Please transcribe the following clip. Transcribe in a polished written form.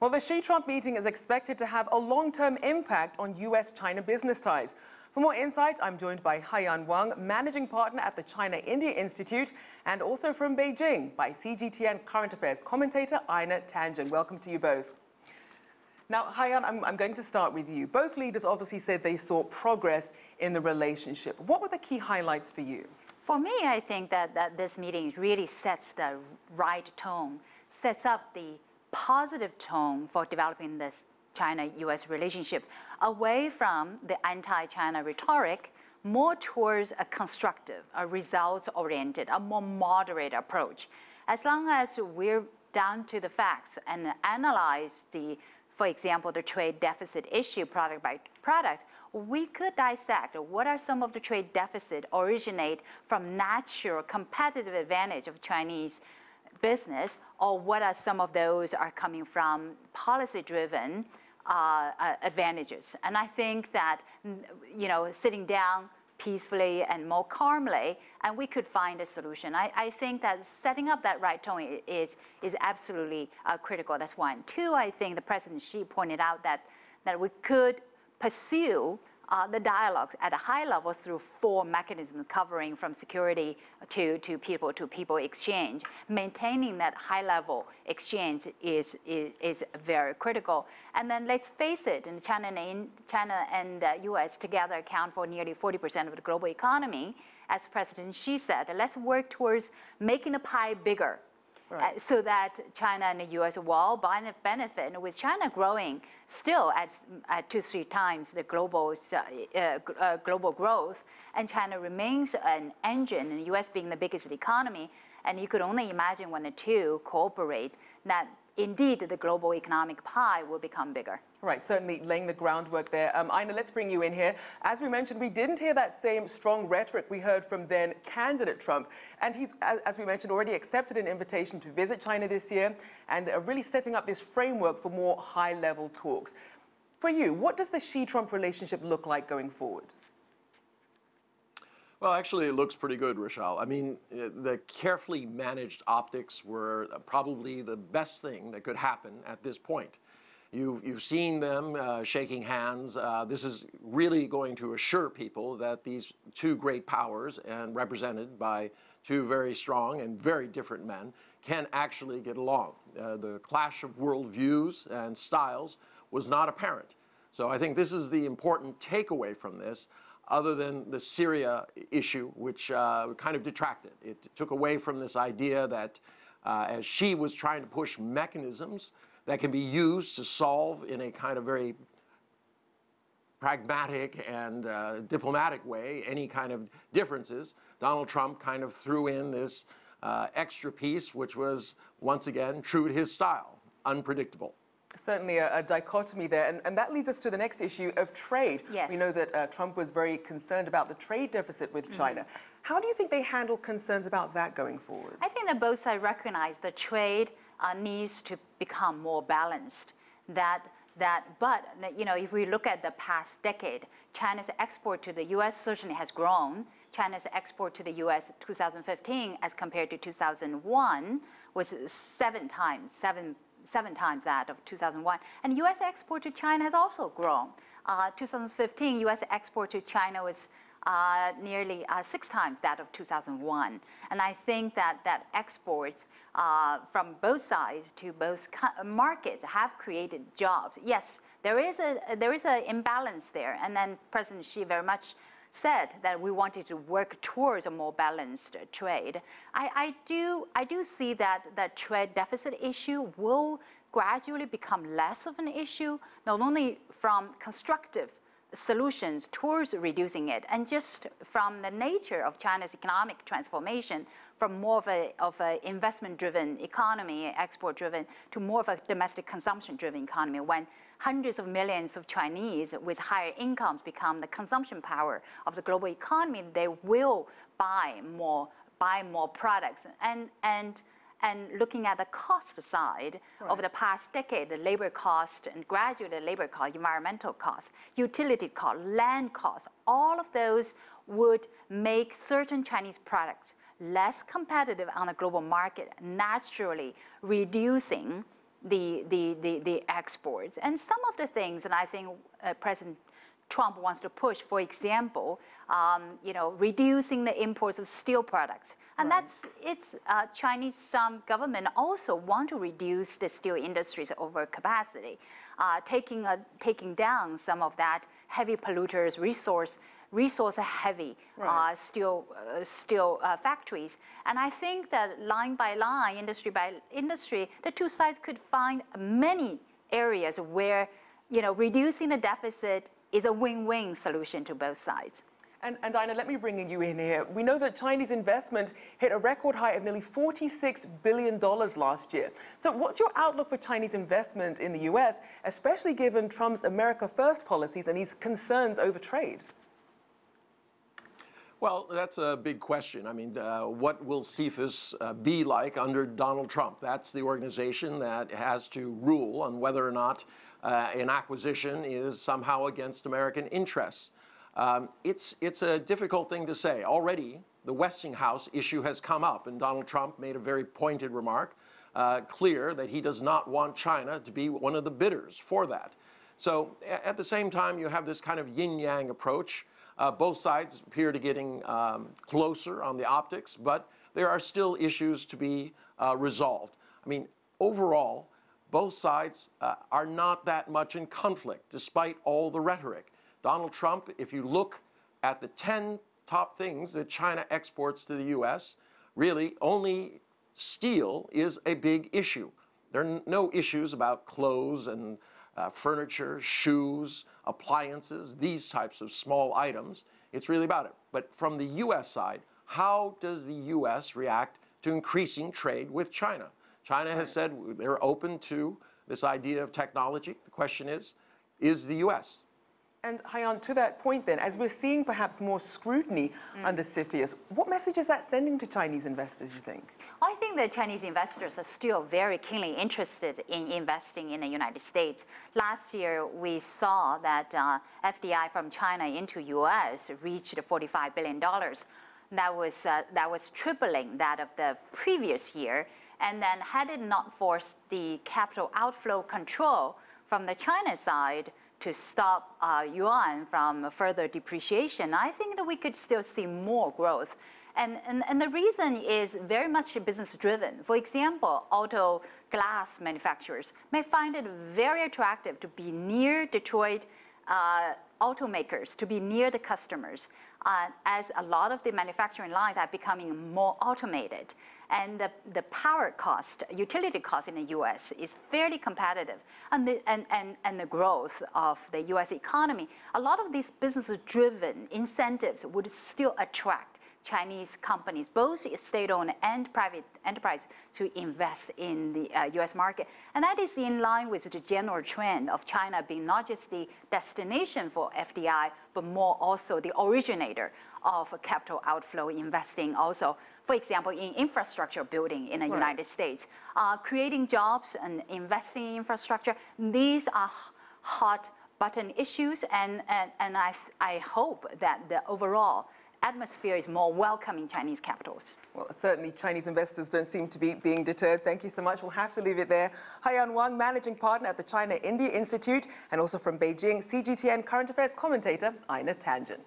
Well, the Xi-Trump meeting is expected to have a long-term impact on U.S. China business ties. For more insight, I'm joined by Haiyan Wang, managing partner at the China-India Institute, and also from Beijing by CGTN current affairs commentator Einar Tangen. Welcome to you both. Now, Haiyan, I'm going to start with you. Both leaders obviously said they saw progress in the relationship. What were the key highlights for you? For me, I think that this meeting really sets the right tone, sets up the positive tone for developing this China-U.S. relationship away from the anti-China rhetoric, more towards a constructive, a results-oriented, a more moderate approach. As long as we're down to the facts and analyze for example, the trade deficit issue product by product, we could dissect what are some of the trade deficit originate from natural competitive advantage of Chinese business, or what are some of those are coming from policy-driven advantages. And I think that, sitting down peacefully and more calmly, and we could find a solution. I think that setting up that right tone is absolutely critical. That's one. Two, I think the President Xi pointed out that we could pursue the dialogues at a high level through 4 mechanisms covering from security to people exchange. Maintaining that high level exchange is very critical. And then let's face it, China and the U.S. together account for nearly 40% of the global economy. As President Xi said, let's work towards making the pie bigger. Right. So that China and the U.S. will benefit, with China growing still at 2-3 times the global growth, and China remains an engine, and the U.S. being the biggest economy, and you could only imagine when the two cooperate, that indeed the global economic pie will become bigger. Right, certainly laying the groundwork there. Einar, let's bring you in here. As we mentioned, we didn't hear that same strong rhetoric we heard from then candidate Trump. And he's, as we mentioned, already accepted an invitation to visit China this year and really setting up this framework for more high-level talks. For you, what does the Xi-Trump relationship look like going forward? Well, actually, it looks pretty good, Rachelle. I mean, the carefully managed optics were probably the best thing that could happen at this point. You've seen them shaking hands. This is really going to assure people that these 2 great powers, and represented by 2 very strong and very different men, can actually get along. The clash of worldviews and styles was not apparent. So I think this is the important takeaway from this, other than the Syria issue, which kind of detracted. It took away from this idea that as Xi was trying to push mechanisms that can be used to solve in a kind of very pragmatic and diplomatic way any kind of differences, Donald Trump kind of threw in this extra piece, which was, once again, true to his style, unpredictable. Certainly a dichotomy there, and that leads us to the next issue of trade. Yes. We know that Trump was very concerned about the trade deficit with China. How do you think they handle concerns about that going forward? I think that both sides recognize the trade needs to become more balanced. But if we look at the past decade, China's export to the U.S. certainly has grown. China's export to the U.S. 2015 as compared to 2001 was 7 times that of 2001. And U.S. export to China has also grown. 2015, U.S. export to China was nearly 6 times that of 2001. And I think that exports from both sides to both markets have created jobs. Yes, there is an imbalance there. And then President Xi very much said that we wanted to work towards a more balanced trade. I do see that the trade deficit issue will gradually become less of an issue, not only from constructive solutions towards reducing it, and just from the nature of China's economic transformation from more of a investment-driven economy, export-driven, to more of a domestic consumption-driven economy. When hundreds of millions of Chinese with higher incomes become the consumption power of the global economy, they will buy more products. And looking at the cost side, right, over the past decade, the labor cost and gradually the labor cost, environmental costs, utility costs, land costs, all of those would make certain Chinese products less competitive on the global market, naturally reducing the exports. And some of the things, and I think President Trump wants to push, for example, reducing the imports of steel products. And Chinese government also want to reduce the steel industry's overcapacity, taking down some of that heavy polluters, resource-heavy steel factories. And I think that line by line, industry by industry, the two sides could find many areas where reducing the deficit is a win-win solution to both sides. And Einar, let me bring you in here. We know that Chinese investment hit a record high of nearly $46 billion last year. So what's your outlook for Chinese investment in the U.S., especially given Trump's America First policies and these concerns over trade? Well, that's a big question. I mean, what will CFIUS be like under Donald Trump? That's the organization that has to rule on whether or not an acquisition is somehow against American interests. It's a difficult thing to say. Already, the Westinghouse issue has come up, and Donald Trump made a very pointed remark, clear that he does not want China to be one of the bidders for that. So at the same time, you have this kind of yin-yang approach. Both sides appear to getting closer on the optics, but there are still issues to be resolved. I mean, overall, both sides are not that much in conflict, despite all the rhetoric. Donald Trump, if you look at the 10 top things that China exports to the U.S., really only steel is a big issue. There are no issues about clothes and furniture, shoes, appliances, these types of small items. It's really about it. But from the U.S. side, how does the U.S. react to increasing trade with China? China has said they're open to this idea of technology. The question is the U.S.? And Haiyan, to that point then, as we're seeing perhaps more scrutiny under CFIUS, what message is that sending to Chinese investors, you think? I think that Chinese investors are still very keenly interested in investing in the United States. Last year, we saw that FDI from China into U.S. reached $45 billion. That was tripling that of the previous year. And then had it not forced the capital outflow control from the China side to stop yuan from further depreciation, I think that we could still see more growth. And the reason is very much business driven. For example, auto glass manufacturers may find it very attractive to be near Detroit automakers, to be near the customers, as a lot of the manufacturing lines are becoming more automated. And the power cost, utility cost in the U.S. is fairly competitive. And the growth of the U.S. economy, a lot of these business-driven incentives would still attract Chinese companies, both state-owned and private enterprise, to invest in the U.S. market. And that is in line with the general trend of China being not just the destination for FDI, but more also the originator of capital outflow investing also, for example, in infrastructure building in the United States. Creating jobs and investing in infrastructure, these are hot button issues, and I hope that the overall atmosphere is more welcoming Chinese capitals. Well, certainly Chinese investors don't seem to be being deterred. Thank you so much. We'll have to leave it there. Haiyan Wang, Managing Partner at the China India Institute, and also from Beijing, CGTN current affairs commentator, Einar Tangen.